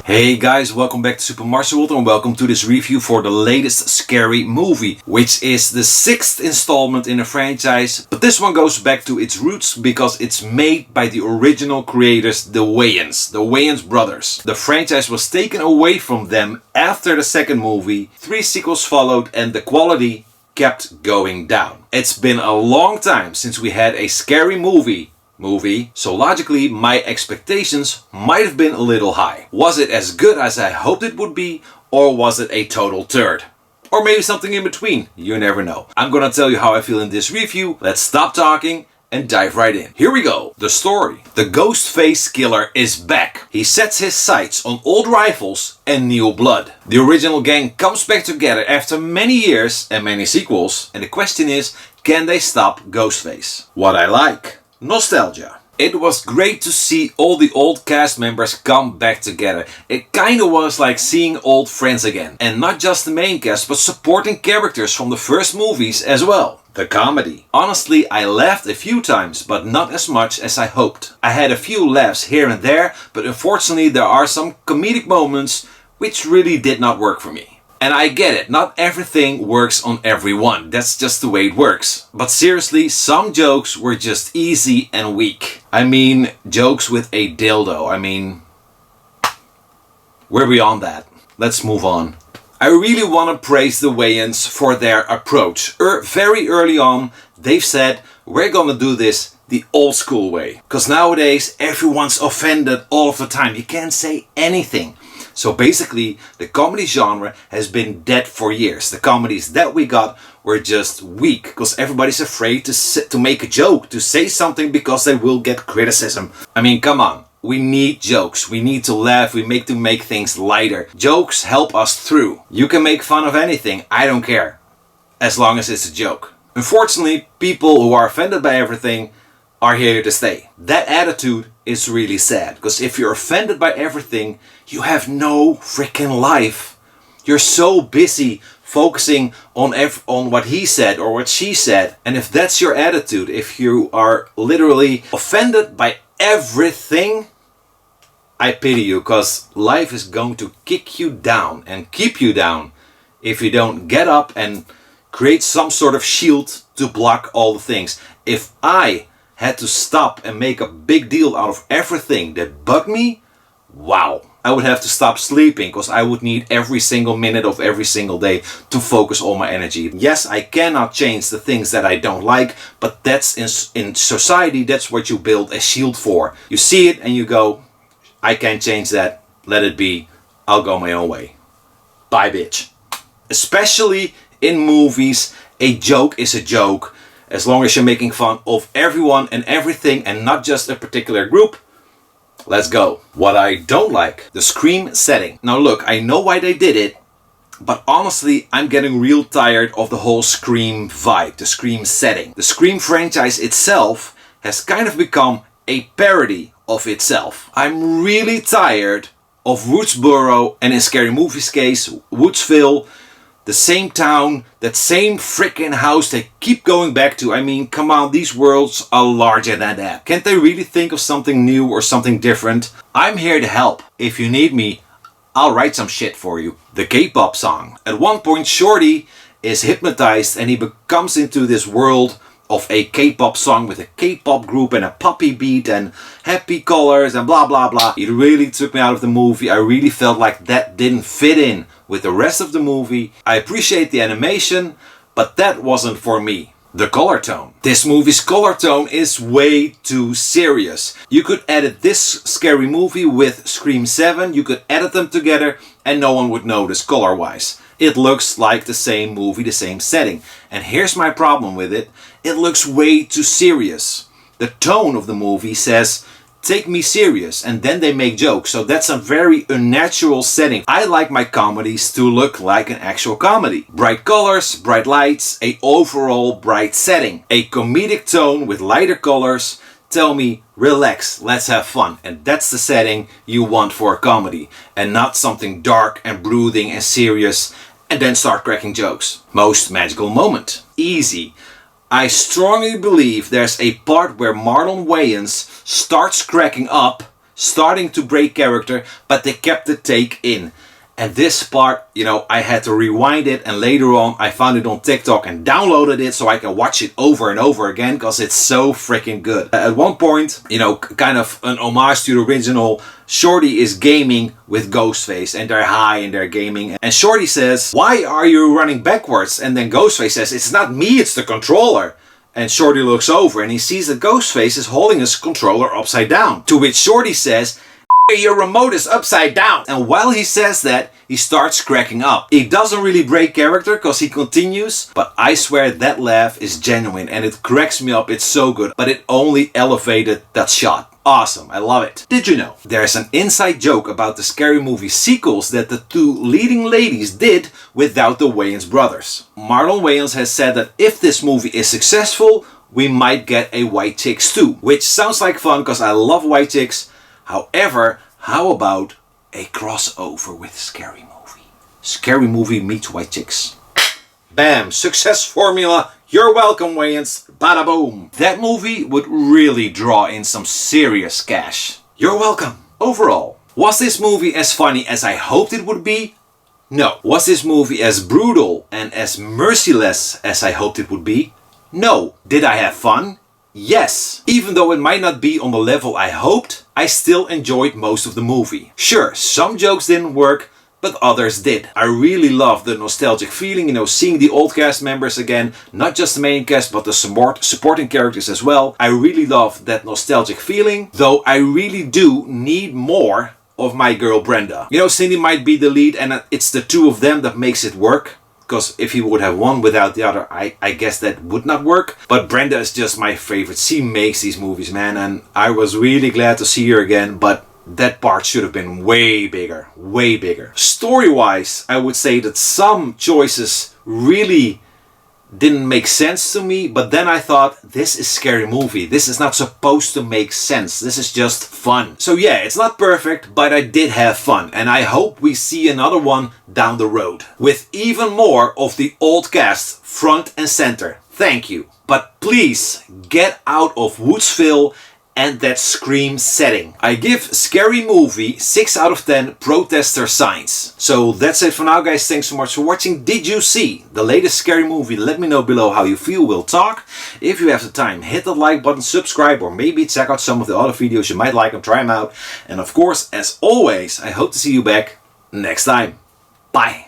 Hey guys, welcome back to Super Mario World and welcome to this review for the latest Scary Movie, which is the 6th installment in the franchise, but this one goes back to its roots because it's made by the original creators, the Wayans brothers. The franchise was taken away from them after the second movie, 3 sequels followed and the quality kept going down. It's been a long time since we had a Scary Movie, so logically my expectations might have been a little high. Was it as good as I hoped it would be, or was it a total turd? Or maybe something in between, you never know. I'm gonna tell you how I feel in this review. Let's stop talking and dive right in. Here we go. The story. The ghostface killer is back. He sets his sights on old rivals and new blood. The original gang comes back together after many years and many sequels, and the question is, can they stop Ghostface? What I like. Nostalgia. It was great to see all the old cast members come back together. It kinda was like seeing old friends again. And not just the main cast, but supporting characters from the first movies as well. The comedy. Honestly, I laughed a few times, but not as much as I hoped. I had a few laughs here and there, but unfortunately there are some comedic moments which really did not work for me. And I get it, not everything works on everyone, that's just the way it works. But seriously, some jokes were just easy and weak. I mean, jokes with a dildo, we're beyond that. Let's move on. I really want to praise the Wayans for their approach. Very early on, they've said, we're gonna do this the old school way. Because nowadays, everyone's offended all of the time. You can't say anything. So basically, the comedy genre has been dead for years. The comedies that we got were just weak because everybody's afraid to make a joke, to say something because they will get criticism. I mean, come on. We need jokes. We need to laugh. We make to make things lighter. Jokes help us through. You can make fun of anything. I don't care. As long as it's a joke. Unfortunately, people who are offended by everything are here to stay. That attitude is really sad, because if you're offended by everything, you have no freaking life. You're so busy focusing on what he said or what she said. And if that's your attitude, if you are literally offended by everything, I pity you, because life is going to kick you down and keep you down if you don't get up and create some sort of shield to block all the things. If I had to stop and make a big deal out of everything that bugged me, wow. I would have to stop sleeping because I would need every single minute of every single day to focus all my energy. Yes, I cannot change the things that I don't like, but that's in society, that's what you build a shield for. You see it and you go, I can't change that, let it be, I'll go my own way. Bye bitch. Especially in movies, a joke is a joke. As long as you're making fun of everyone and everything and not just a particular group, let's go. What I don't like, the Scream setting. Now look, I know why they did it, but honestly, I'm getting real tired of the whole Scream vibe, the Scream setting. The Scream franchise itself has kind of become a parody of itself. I'm really tired of Woodsboro, and in Scary Movie's case, Woodsville, the same town, that same freaking house they keep going back to. I mean, come on, these worlds are larger than that. Can't they really think of something new or something different? I'm here to help. If you need me, I'll write some shit for you. The K-pop song. At one point, Shorty is hypnotized and he becomes into this world of a K-pop song with a K-pop group and a poppy beat and happy colors and blah blah blah. It really took me out of the movie. I really felt like that didn't fit in with the rest of the movie. I appreciate the animation, but that wasn't for me. The color tone. This movie's color tone is way too serious. You could edit this Scary Movie with Scream 7, you could edit them together and no one would notice color-wise. It looks like the same movie, the same setting. And here's my problem with it. It looks way too serious. The tone of the movie says, take me serious, and then they make jokes. So that's a very unnatural setting. I like my comedies to look like an actual comedy. Bright colors, bright lights, a overall bright setting. A comedic tone with lighter colors. Tell me, relax, let's have fun. And that's the setting you want for a comedy. And not something dark and brooding and serious and then start cracking jokes. Most magical moment. Easy. I strongly believe there's a part where Marlon Wayans starts cracking up starting to break character, but they kept the take in. And this part, you know, I had to rewind it, and later on I found it on TikTok and downloaded it so I can watch it over and over again because it's so freaking good. At one point, you know, kind of an homage to the original, Shorty is gaming with Ghostface and they're high and they're gaming. And Shorty says, "Why are you running backwards?" And then Ghostface says, "It's not me, it's the controller." And Shorty looks over and he sees that Ghostface is holding his controller upside down. To which Shorty says, "Your remote is upside down." And while he says that, he starts cracking up. It doesn't really break character because he continues, but I swear that laugh is genuine and it cracks me up. It's so good, but it only elevated that shot. Awesome, I love it. Did you know there's an inside joke about the Scary Movie sequels that the two leading ladies did without the Wayans brothers? Marlon Wayans has said that if this movie is successful, we might get a White Chicks 2, which sounds like fun because I love White Chicks. However, how about a crossover with Scary Movie? Scary Movie meets White Chicks. Bam! Success formula. You're welcome, Wayans. Bada boom. That movie would really draw in some serious cash. You're welcome. Overall, was this movie as funny as I hoped it would be? No. Was this movie as brutal and as merciless as I hoped it would be? No. Did I have fun? Yes. Even though it might not be on the level I hoped, I still enjoyed most of the movie. Sure, some jokes didn't work, but others did. I really loved the nostalgic feeling, you know, seeing the old cast members again, not just the main cast, but the supporting characters as well. I really love that nostalgic feeling, though I really do need more of my girl Brenda. You know, Cindy might be the lead and it's the two of them that makes it work. Because if he would have one without the other, I guess that would not work. But Brenda is just my favorite. She makes these movies, man. And I was really glad to see her again. But that part should have been way bigger. Way bigger. Story-wise, I would say that some choices really didn't make sense to me. But then I thought, this is Scary Movie. This is not supposed to make sense. This is just fun. So yeah, it's not perfect, but I did have fun. And I hope we see another one down the road. With even more of the old cast front and center. Thank you. But please, get out of Woodsville and that Scream setting. I give Scary Movie 6 out of 10 protester signs. So that's it for now, guys. Thanks so much for watching. Did you see the latest Scary Movie? Let me know below how you feel. We'll talk. If you have the time, hit the like button, subscribe, or maybe check out some of the other videos. You might like them, try them out. And of course, as always, I hope to see you back next time. Bye.